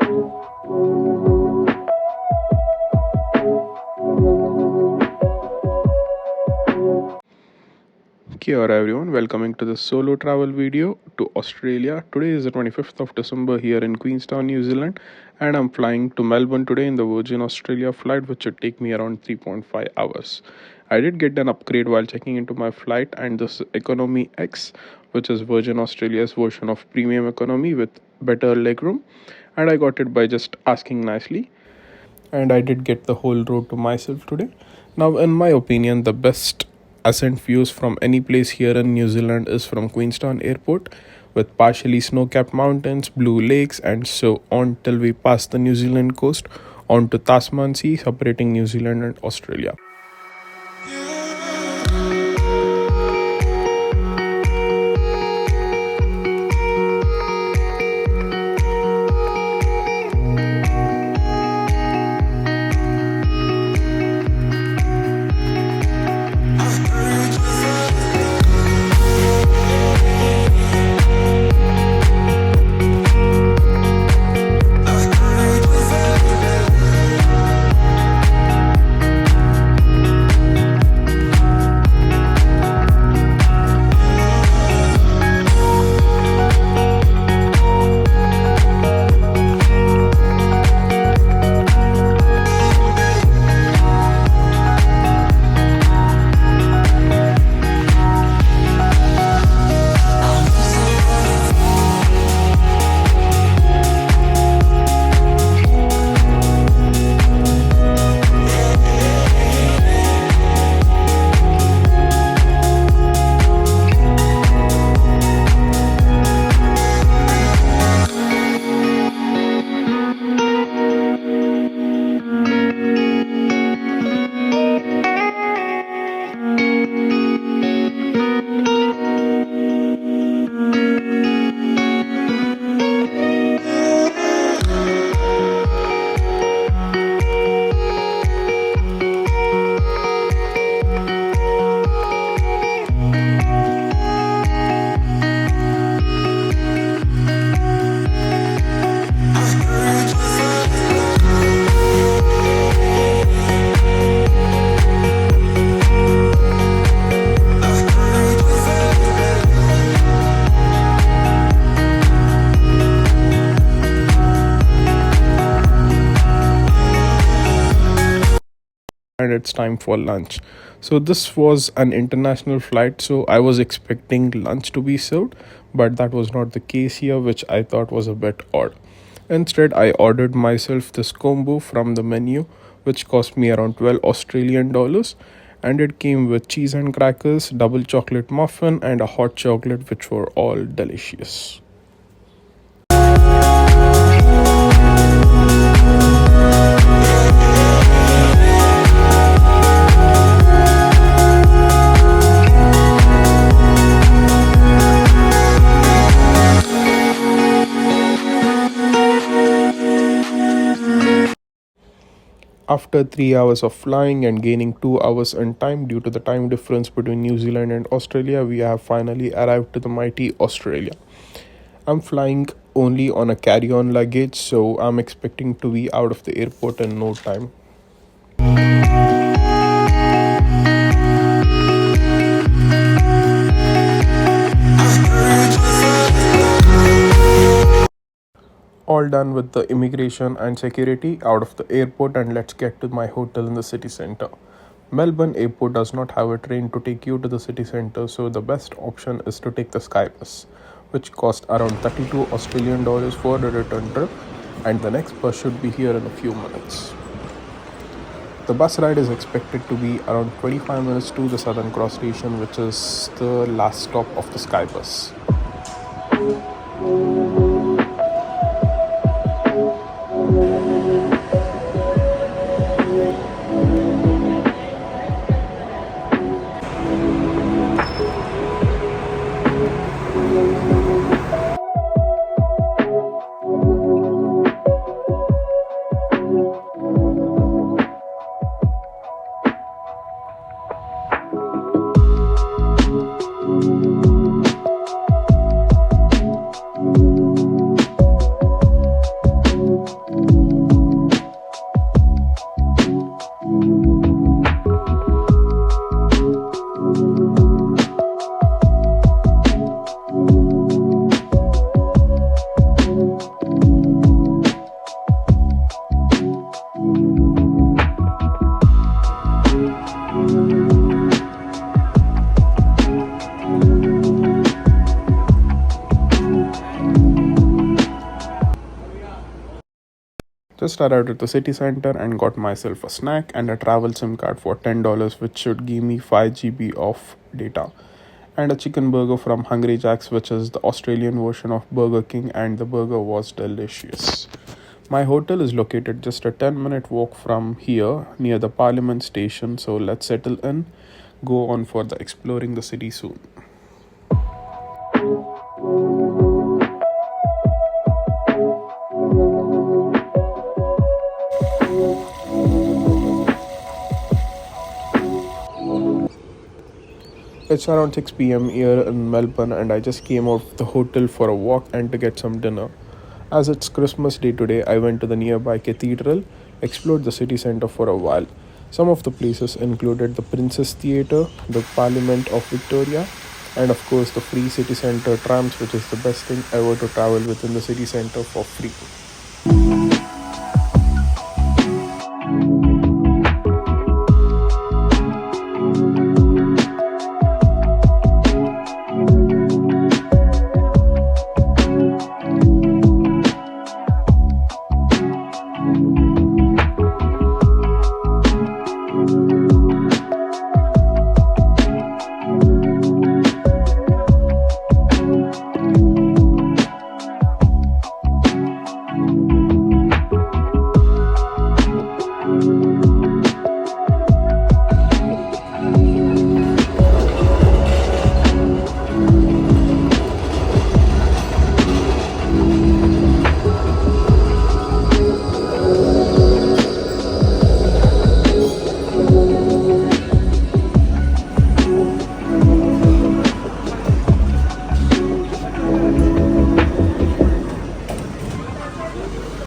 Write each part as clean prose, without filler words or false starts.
Kia ora everyone, welcoming to the solo travel video to Australia. Today is the 25th of December here in Queenstown, New Zealand, and I'm flying to Melbourne today in the Virgin Australia flight, which should take me around 3.5 hours. I did get an upgrade while checking into my flight, and this is Economy X, which is Virgin Australia's version of premium economy with better legroom, and I got it by just asking nicely, and I did get the whole road to myself today. Now, in my opinion, the best ascent views from any place here in New Zealand is from Queenstown Airport, with partially snow capped mountains, blue lakes, and so on till we pass the New Zealand coast onto Tasman Sea, separating New Zealand and Australia. And it's time for lunch. So this was an international flight, so I was expecting lunch to be served, but that was not the case here, which I thought was a bit odd. Instead, I ordered myself this combo from the menu, which cost me around 12 Australian dollars, and it came with cheese and crackers, double chocolate muffin, and a hot chocolate, which were all delicious. After 3 hours of flying and gaining 2 hours in time due to the time difference between New Zealand and Australia, we have finally arrived to the mighty Australia. I'm flying only on a carry-on luggage, so I'm expecting to be out of the airport in no time. All done with the immigration and security out of the airport, and let's get to my hotel in the city center. Melbourne Airport does not have a train to take you to the city center, so the best option is to take the Sky Bus, which costs around 32 Australian dollars for a return trip, and the next bus should be here in a few minutes. The bus ride is expected to be around 25 minutes to the Southern Cross station, which is the last stop of the Sky Bus. Just arrived at the city center and got myself a snack and a travel SIM card for $10, which should give me 5 GB of data. And a chicken burger from Hungry Jack's, which is the Australian version of Burger King, and the burger was delicious. My hotel is located just a 10-minute walk from here near the Parliament station, so let's settle in, go on for the exploring the city soon. It's around 6 p.m. here in Melbourne, and I just came out of the hotel for a walk and to get some dinner. As it's Christmas Day today, I went to the nearby cathedral, explored the city center for a while. Some of the places included the Princess Theatre, the Parliament of Victoria, and of course the free city center trams, which is the best thing ever to travel within the city center for free.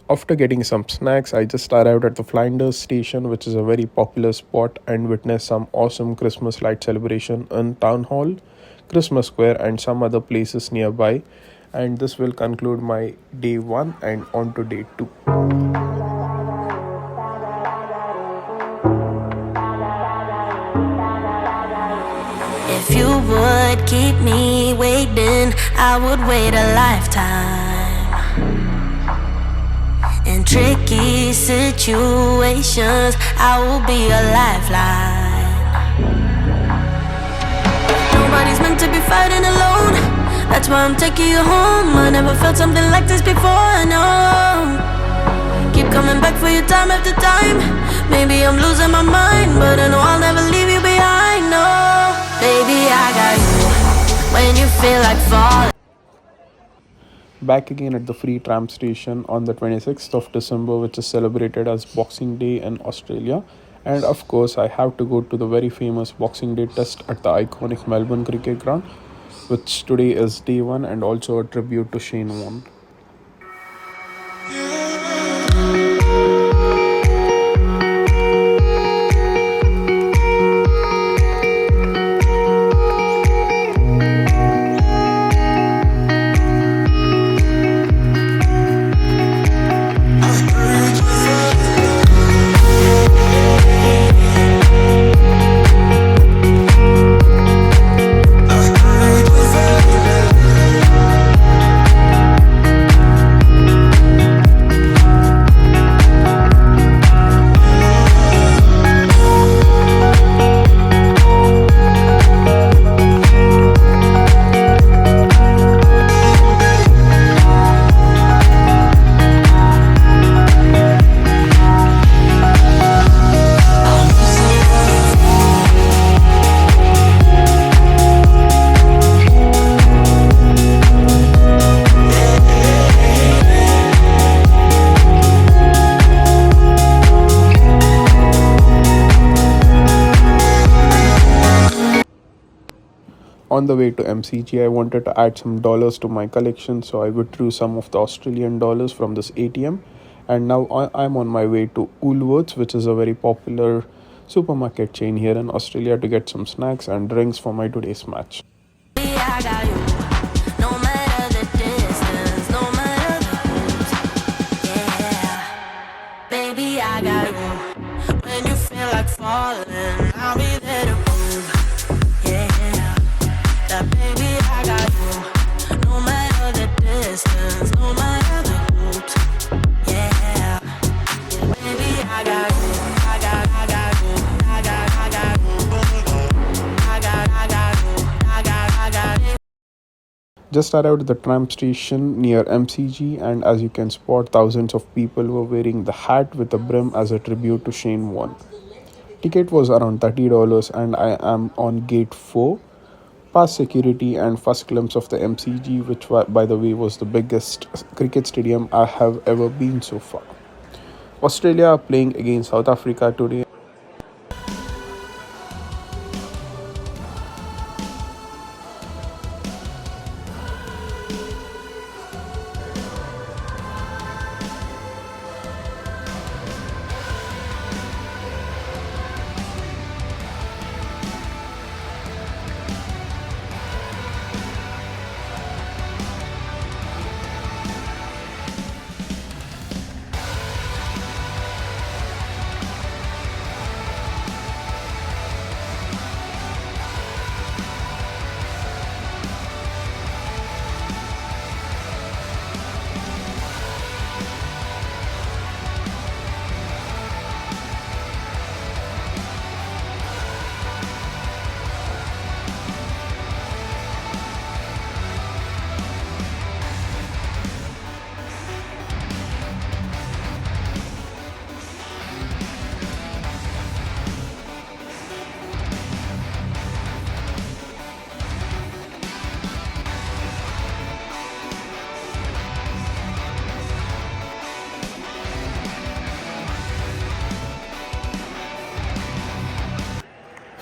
After getting some snacks, I just arrived at the Flinders station, which is a very popular spot, and witnessed some awesome Christmas light celebration in Town Hall, Christmas Square, and some other places nearby. And this will conclude my day 1 and on to day 2. If you would keep me waiting, I would wait a lifetime. In tricky situations, I will be a lifeline. Nobody's meant to be fighting alone. That's why I'm taking you home. I never felt something like this before, no. Keep coming back for you time after time. Maybe I'm losing my mind, but I know I'll never leave you behind, no. Baby, I got you when you feel like falling. Back again at the free tram station on the 26th of December, which is celebrated as Boxing Day in Australia. And of course, I have to go to the very famous Boxing Day test at the iconic Melbourne cricket ground, which today is day 1 and also a tribute to Shane Warne. On the way to MCG, I wanted to add some dollars to my collection, so I withdrew some of the Australian dollars from this ATM. And now I'm on my way to Woolworths, which is a very popular supermarket chain here in Australia, to get some snacks and drinks for my today's match. When you feel like falling, I'll be there to prove. Yeah, that baby, I got you. No matter the distance, no matter the hoops. Yeah, Just arrived at the tram station near MCG, and as you can spot, thousands of people were wearing the hat with the brim as a tribute to Shane Warne. Ticket was around $30, and I am on gate 4, past security and first glimpse of the MCG, which by the way was the biggest cricket stadium I have ever been so far. Australia are playing against South Africa today.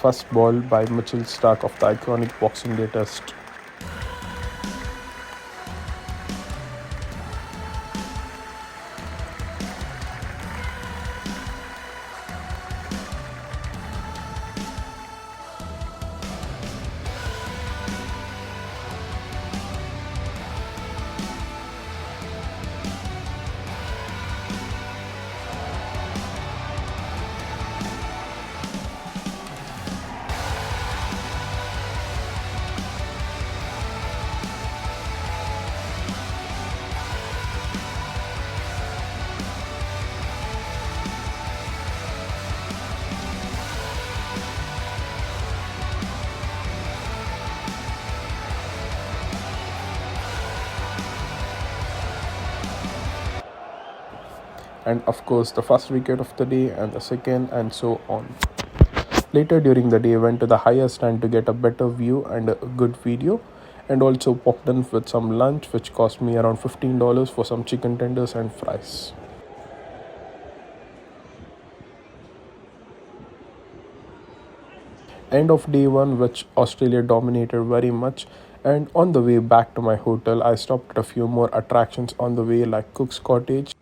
First ball by Mitchell Stark of the iconic Boxing Day Test. And of course the first wicket of the day and the second, and so on. Later during the day, went to the higher stand to get a better view and a good video, and also popped in with some lunch, which cost me around $15 for some chicken tenders and fries. End of day one, which Australia dominated very much. And on the way back to my hotel, I stopped at a few more attractions on the way, like Cook's Cottage.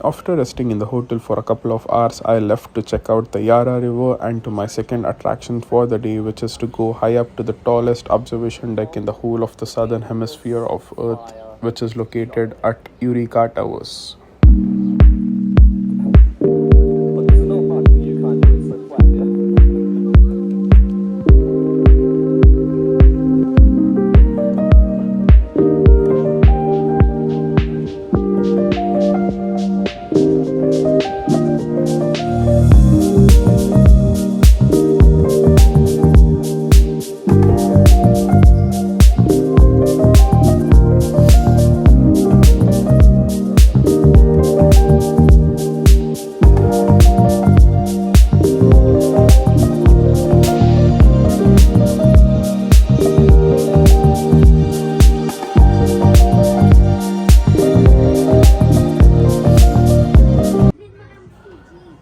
After resting in the hotel for a couple of hours, I left to check out the Yarra River and to my second attraction for the day, which is to go high up to the tallest observation deck in the whole of the southern hemisphere of Earth, which is located at Eureka Towers. But there's no part where you can't do it so flat, yeah?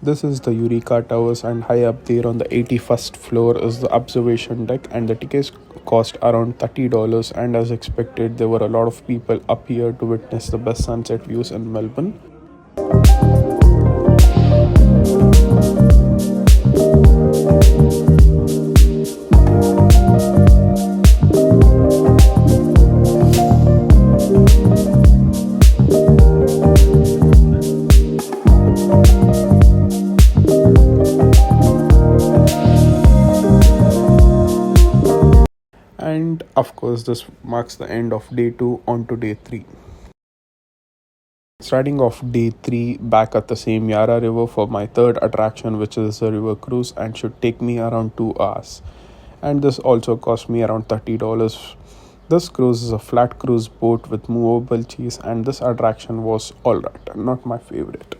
This is the Eureka Towers, and high up there on the 81st floor is the observation deck, and the tickets cost around $30. And as expected, there were a lot of people up here to witness the best sunset views in Melbourne. And of course, this marks the end of day 2 on to day 3. Starting off day 3 back at the same Yarra river for my third attraction, which is a river cruise, and should take me around 2 hours. And this also cost me around $30. This cruise is a flat cruise boat with movable chairs, and this attraction was alright, not my favorite.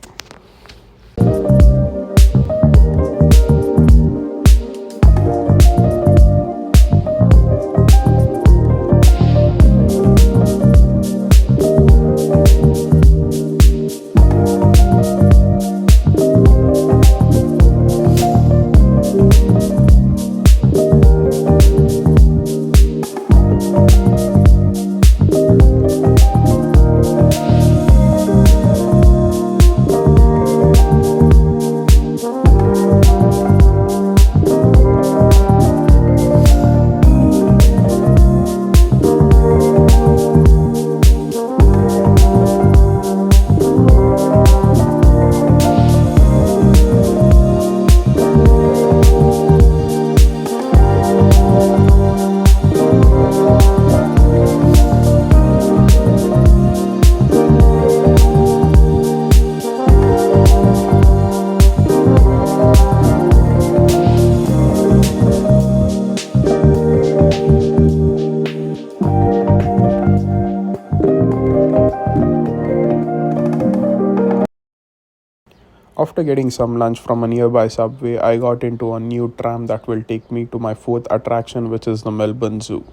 After getting some lunch from a nearby subway, I got into a new tram that will take me to my fourth attraction, which is the Melbourne Zoo.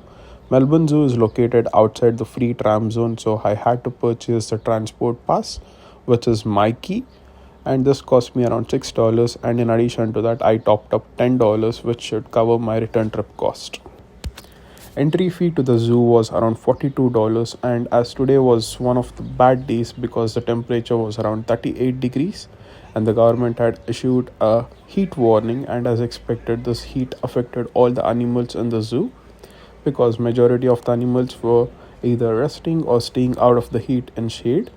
Melbourne Zoo is located outside the free tram zone, so I had to purchase the transport pass, which is my key, and this cost me around $6. And in addition to that, I topped up $10, which should cover my return trip cost. Entry fee to the zoo was around $42, and as today was one of the bad days because the temperature was around 38 degrees and the government had issued a heat warning, and as expected this heat affected all the animals in the zoo because majority of the animals were either resting or staying out of the heat in shade.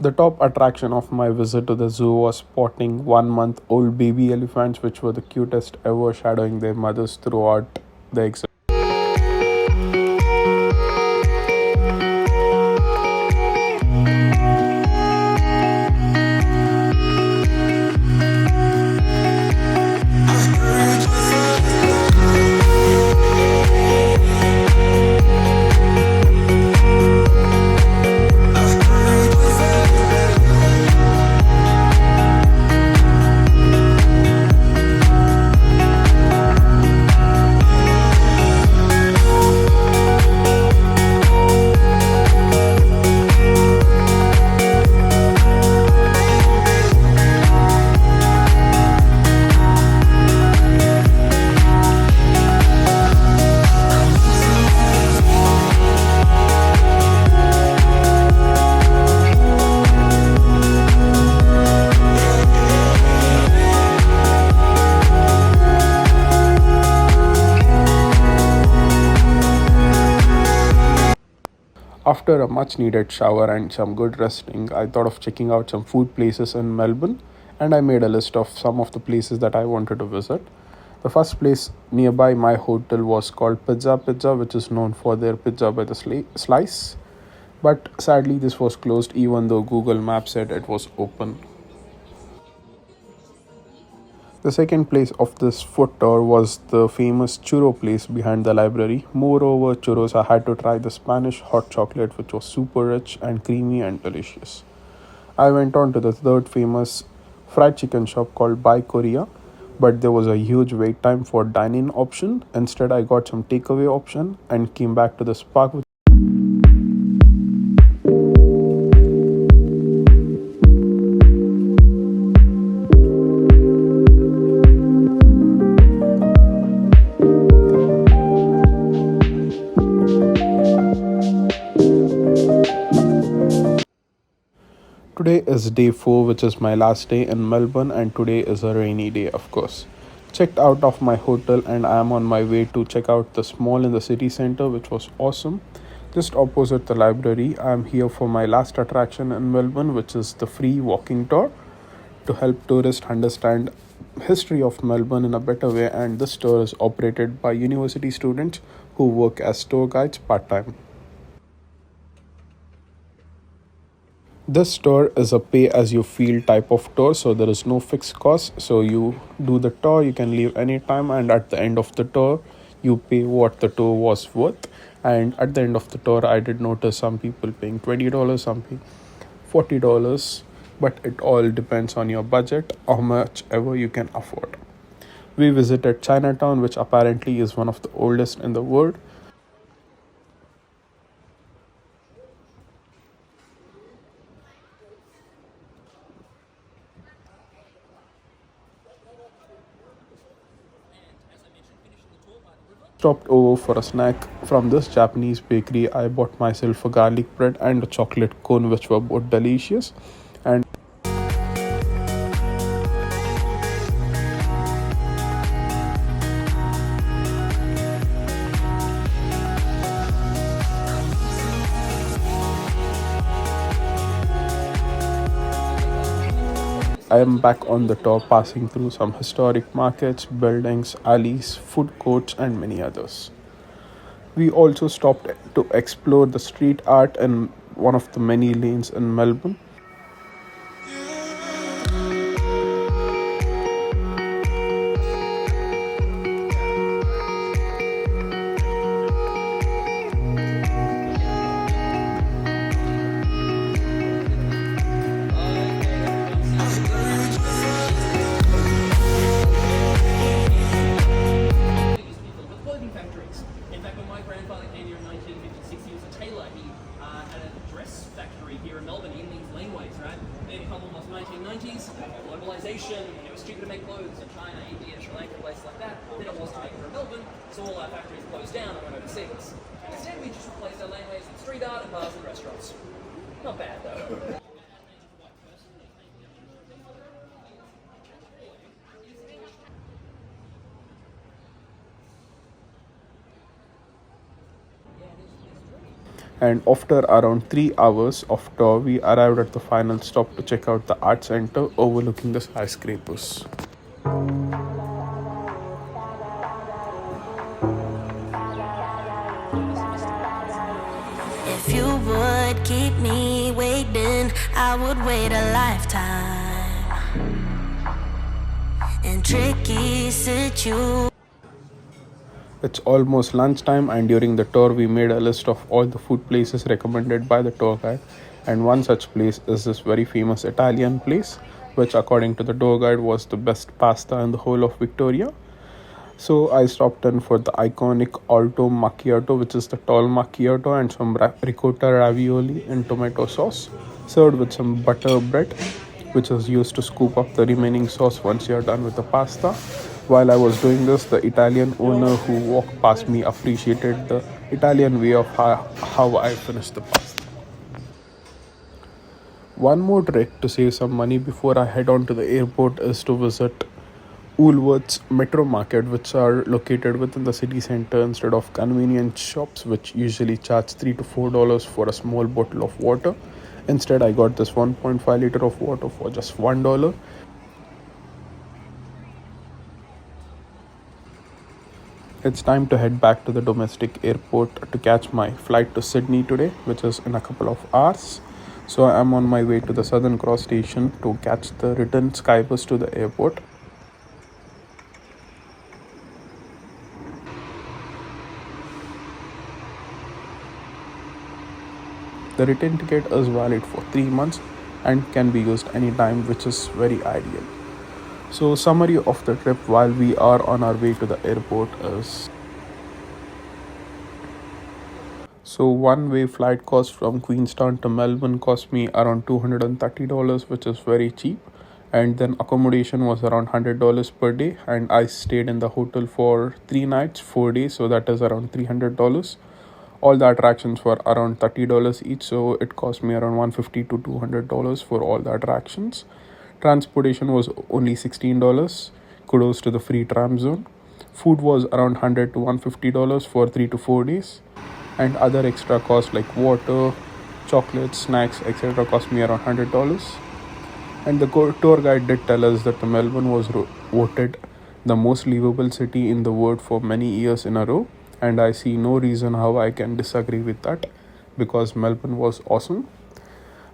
The top attraction of my visit to the zoo was spotting 1-month-old baby elephants, which were the cutest ever, shadowing their mothers throughout the exhibit. After a much needed shower and some good resting, I thought of checking out some food places in Melbourne, and I made a list of some of the places that I wanted to visit. The first place nearby my hotel was called Pizza, which is known for their pizza by the slice. But sadly, this was closed even though Google Maps said it was open. The second place of this food tour was the famous churro place behind the library. Moreover, churros, I had to try the Spanish hot chocolate, which was super rich and creamy and delicious. I went on to the third famous fried chicken shop called Bai Korea, but there was a huge wait time for dine-in option. Instead, I got some takeaway option and came back to the spark. Today is day 4, which is my last day in Melbourne, and today is a rainy day, of course. Checked out of my hotel, and I am on my way to check out the mall in the city center, which was awesome. Just opposite the library, I am here for my last attraction in Melbourne, which is the free walking tour to help tourists understand history of Melbourne in a better way. And this tour is operated by university students who work as tour guides part-time. This tour is a pay as you feel type of tour, so there is no fixed cost. So you do the tour, you can leave anytime, and at the end of the tour, you pay what the tour was worth. And at the end of the tour, I did notice some people paying $20, some paying $40, but it all depends on your budget, how much ever you can afford. We visited Chinatown, which apparently is one of the oldest in the world. Stopped over for a snack from this Japanese bakery. I bought myself a garlic bread and a chocolate cone, which were both delicious. And I am back on the tour, passing through some historic markets, buildings, alleys, food courts, and many others. We also stopped to explore the street art in one of the many lanes in Melbourne. clothing factories. In fact, when my grandfather came here in 1956, he was a tailor. He had a dress factory here in Melbourne, in these laneways, right? Then come almost 1990s, globalization, it was cheaper to make clothes in China, India, Sri Lanka, places like that, than it was to make here in Melbourne, so all our factories closed down and went overseas. Instead, we just replaced our laneways with street art and bars and restaurants. Not bad, though. And after around 3 hours of tour, we arrived at the final stop to check out the art center overlooking the skyscrapers. If you would keep me waiting, I would wait a lifetime. In tricky situations. It's almost lunchtime, and during the tour, we made a list of all the food places recommended by the tour guide. And one such place is this very famous Italian place, which, according to the tour guide, was the best pasta in the whole of Victoria. So I stopped in for the iconic Alto Macchiato, which is the tall macchiato, and some ricotta ravioli in tomato sauce, served with some butter bread, which is used to scoop up the remaining sauce once you're done with the pasta. While I was doing this, the Italian owner who walked past me appreciated the Italian way of how I finished the pasta. One more trick to save some money before I head on to the airport is to visit Woolworths Metro Market, which are located within the city center instead of convenience shops, which usually charge $3 to $4 for a small bottle of water. Instead, I got this 1.5 liter of water for just $1. It's time to head back to the domestic airport to catch my flight to Sydney today, which is in a couple of hours. So I'm on my way to the Southern Cross station to catch the return skybus to the airport. The return ticket is valid for 3 months and can be used anytime, which is very ideal. So summary of the trip while we are on our way to the airport is, so one-way flight cost from Queenstown to Melbourne cost me around $230, which is very cheap. And then accommodation was around $100 per day, and I stayed in the hotel for 3 nights, 4 days, so that is around $300. All the attractions were around $30 each, so it cost me around $150 to $200 for all the attractions. Transportation was only $16. Kudos to the free tram zone. Food was around $100 to $150 for 3 to 4 days. And other extra costs like water, chocolates, snacks, etc. cost me around $100. And the tour guide did tell us that the Melbourne was voted the most livable city in the world for many years in a row. And I see no reason how I can disagree with that, because Melbourne was awesome.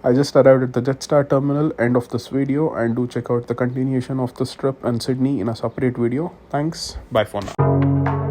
I just arrived at the Jetstar terminal, end of this video, and do check out the continuation of this trip and Sydney in a separate video. Thanks, bye for now.